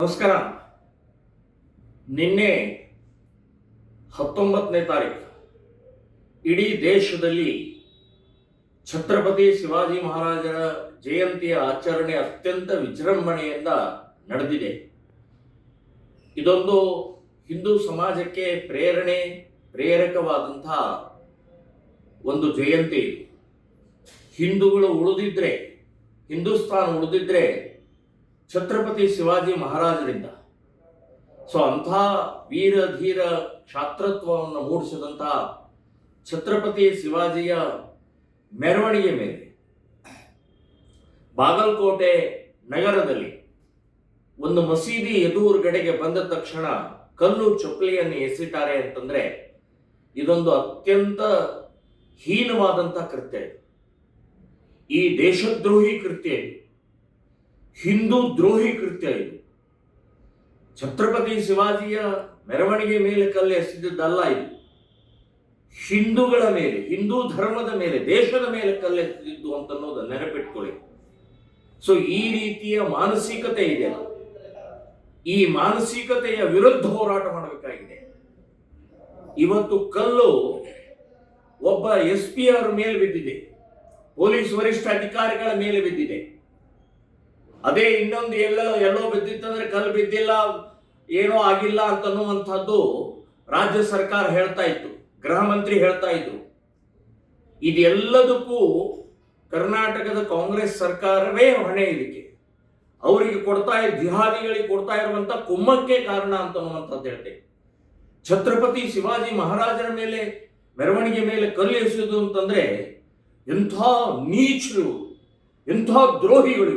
ನಮಸ್ಕಾರ. ನಿನ್ನೆ 19ನೇ ತಾರೀಕು ಇಡೀ ದೇಶದಲ್ಲಿ ಛತ್ರಪತಿ ಶಿವಾಜಿ ಮಹಾರಾಜರ ಜಯಂತಿಯ ಆಚರಣೆ ಅತ್ಯಂತ ವಿಜೃಂಭಣೆಯಿಂದ ನಡೆದಿದೆ. ಇದೊಂದು ಹಿಂದೂ ಸಮಾಜಕ್ಕೆ ಪ್ರೇರಕವಾದಂತಹ ಒಂದು ಜಯಂತಿ. ಹಿಂದೂಗಳು ಉಳಿದಿದ್ರೆ, ಹಿಂದೂಸ್ತಾನ ಉಳಿದಿದ್ರೆ ಛತ್ರಪತಿ ಶಿವಾಜಿ ಮಹಾರಾಜರಿಂದ. ಅಂಥ ವೀರ ಧೀರ ಕ್ಷಾತ್ರತ್ವವನ್ನು ಮೂಡಿಸಿದಂತಹ ಛತ್ರಪತಿ ಶಿವಾಜಿಯ ಮೆರವಣಿಗೆ ಮೇಲೆ ಬಾಗಲಕೋಟೆ ನಗರದಲ್ಲಿ ಒಂದು ಮಸೀದಿ ಎದುರುಗಡೆಗೆ ಬಂದ ತಕ್ಷಣ ಕಲ್ಲು ಚಪ್ಪಲಿಯನ್ನು ಎಸೆತಾರೆ ಅಂತಂದ್ರೆ ಇದೊಂದು ಅತ್ಯಂತ ಹೀನವಾದಂಥ ಕೃತ್ಯ. ಈ ದೇಶದ್ರೋಹಿ ಕೃತ್ಯ ಇದು, ಹಿಂದೂ ದ್ರೋಹಿ ಕೃತ್ಯ ಇದು. ಛತ್ರಪತಿ ಶಿವಾಜಿಯ ಮೆರವಣಿಗೆ ಮೇಲೆ ಕಲ್ಲು ಎಸೆದಿದ್ದಲ್ಲ ಇದು. ಹಿಂದೂಗಳ ಮೇಲೆ, ಹಿಂದೂ ಧರ್ಮದ ಮೇಲೆ, ದೇಶದ ಮೇಲೆ ಕಲ್ಲು ಎಸೆದಿದ್ದು ಅಂತನ್ನೋದು ನೆನಪಿಟ್ಕೊಳ್ಳಿ. ಈ ರೀತಿಯ ಮಾನಸಿಕತೆ ಇದೆ. ಈ ಮಾನಸಿಕತೆಯ ವಿರುದ್ಧ ಹೋರಾಟ ಮಾಡಬೇಕಾಗಿದೆ. ಇವತ್ತು ಕಲ್ಲು ಒಬ್ಬ SP ಅವರ ಮೇಲೆ ಬಿದ್ದಿದೆ, ಪೊಲೀಸ್ ವರಿಷ್ಠ ಅಧಿಕಾರಿಗಳ ಮೇಲೆ ಬಿದ್ದಿದೆ. ಅದೇ ಇನ್ನೊಂದು ಎಲ್ಲೋ ಬಿದ್ದಿತ್ತಂದ್ರೆ ಕಲ್ಲು ಬಿದ್ದಿಲ್ಲ, ಏನೋ ಆಗಿಲ್ಲ ಅಂತನ್ನುವಂಥದ್ದು ರಾಜ್ಯ ಸರ್ಕಾರ ಹೇಳ್ತಾ ಇತ್ತು, ಗೃಹ ಮಂತ್ರಿ ಹೇಳ್ತಾ ಇದ್ರು. ಇದೆಲ್ಲದಕ್ಕೂ ಕರ್ನಾಟಕದ ಕಾಂಗ್ರೆಸ್ ಸರ್ಕಾರವೇ ಹೊಣೆ. ಇದಕ್ಕೆ ಅವರಿಗೆ ಜಿಹಾದಿಗಳಿಗೆ ಕೊಡ್ತಾ ಇರುವಂತ ಕುಮ್ಮಕ್ಕೆ ಕಾರಣ ಅಂತನ್ನುವಂಥದ್ದು ಹೇಳ್ತೇವೆ. ಛತ್ರಪತಿ ಶಿವಾಜಿ ಮಹಾರಾಜರ ಮೇಲೆ ಮೆರವಣಿಗೆ ಮೇಲೆ ಕಲ್ಲು ಎಸೆಯುವುದು ಅಂತಂದ್ರೆ ಎಂಥ ನೀಚರು, ಎಂಥ ದ್ರೋಹಿಗಳು.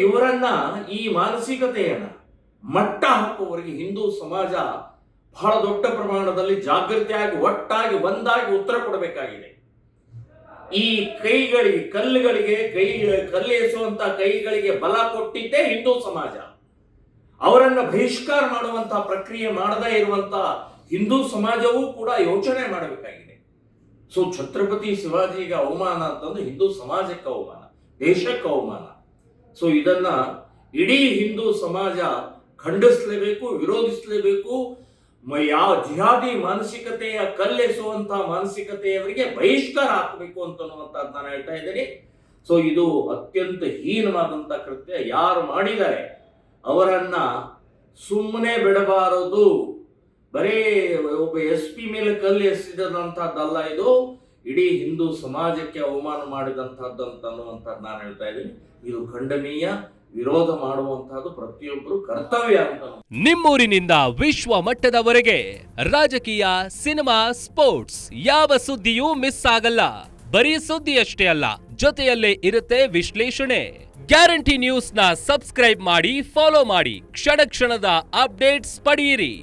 ಇವರನ್ನ, ಈ ಮಾನಸಿಕತೆಯನ್ನ ಮಟ್ಟ ಹಾಕುವವರಿಗೆ ಹಿಂದೂ ಸಮಾಜ ಬಹಳ ದೊಡ್ಡ ಪ್ರಮಾಣದಲ್ಲಿ ಜಾಗೃತಿಯಾಗಿ, ಒಟ್ಟಾಗಿ, ಒಂದಾಗಿ ಉತ್ತರ ಕೊಡಬೇಕಾಗಿದೆ. ಈ ಕೈಗಳಿಗೆ, ಕಲ್ಲು ಎಸೆಯುವಂತ ಕೈಗಳಿಗೆ ಬಲ ಕೊಟ್ಟಿದ್ದೇ ಹಿಂದೂ ಸಮಾಜ. ಅವರನ್ನ ಬಹಿಷ್ಕಾರ ಮಾಡುವಂತಹ ಪ್ರಕ್ರಿಯೆ ಮಾಡದೇ ಇರುವಂತಹ ಹಿಂದೂ ಸಮಾಜವೂ ಕೂಡ ಯೋಚನೆ ಮಾಡಬೇಕಾಗಿದೆ. ಛತ್ರಪತಿ ಶಿವಾಜಿಗೆ ಅವಮಾನ ಅಂತಂದ್ರೆ ಹಿಂದೂ ಸಮಾಜಕ್ಕೆ ಅವಮಾನ, ದೇಶಕ್ಕೆ ಅವಮಾನ. ಇದನ್ನ ಇಡೀ ಹಿಂದೂ ಸಮಾಜ ಖಂಡಿಸಲೇಬೇಕು, ವಿರೋಧಿಸಲೇಬೇಕು. ಯಾವ ಜಿಹಾದಿ ಮಾನಸಿಕತೆಯ ಕಲ್ಲೆಸುವಂತಹ ಮಾನಸಿಕತೆಯವರಿಗೆ ಬಹಿಷ್ಕಾರ ಹಾಕಬೇಕು ಅಂತನ್ನುವಂಥದ್ದು ನಾನು ಹೇಳ್ತಾ ಇದ್ದೀನಿ. ಇದು ಅತ್ಯಂತ ಹೀನವಾದಂಥ ಕೃತ್ಯ. ಯಾರು ಮಾಡಿದ್ದಾರೆ ಅವರನ್ನ ಸುಮ್ಮನೆ ಬಿಡಬಾರದು. ಬರೇ ಒಬ್ಬ SP ಮೇಲೆ ಕಲ್ಲು ಎಸೆದಂತಹದ್ದಲ್ಲ, ಇದು ಇಡೀ ಹಿಂದೂ ಸಮಾಜಕ್ಕೆ ಅವಮಾನ ಮಾಡಿದಂತಹದ್ದು ಅನ್ನುವಂಥದ್ದು ನಾನು ಹೇಳ್ತಾ ಇದ್ದೀನಿ. ಇದು ಖಂಡನೀಯ, ವಿರೋಧ ಮಾಡುವಂತಹದ್ದು ಪ್ರತಿಯೊಬ್ಬರು ಕರ್ತವ್ಯ ಅಂತ. ನಿಮ್ಮೂರಿನಿಂದ ವಿಶ್ವ ಮಟ್ಟದವರೆಗೆ ರಾಜಕೀಯ, ಸಿನಿಮಾ, ಸ್ಪೋರ್ಟ್ಸ್ ಯಾವ ಸುದ್ದಿಯೂ ಮಿಸ್ ಆಗಲ್ಲ. ಬರೀ ಸುದ್ದಿ ಅಷ್ಟೇ ಅಲ್ಲ, ಜೊತೆಯಲ್ಲೇ ಇರುತ್ತೆ ವಿಶ್ಲೇಷಣೆ. ಗ್ಯಾರಂಟಿ ನ್ಯೂಸ್ ನ ಸಬ್ಸ್ಕ್ರೈಬ್ ಮಾಡಿ, ಫಾಲೋ ಮಾಡಿ, ಕ್ಷಣ ಕ್ಷಣದ ಅಪ್ಡೇಟ್ಸ್ ಪಡೆಯಿರಿ.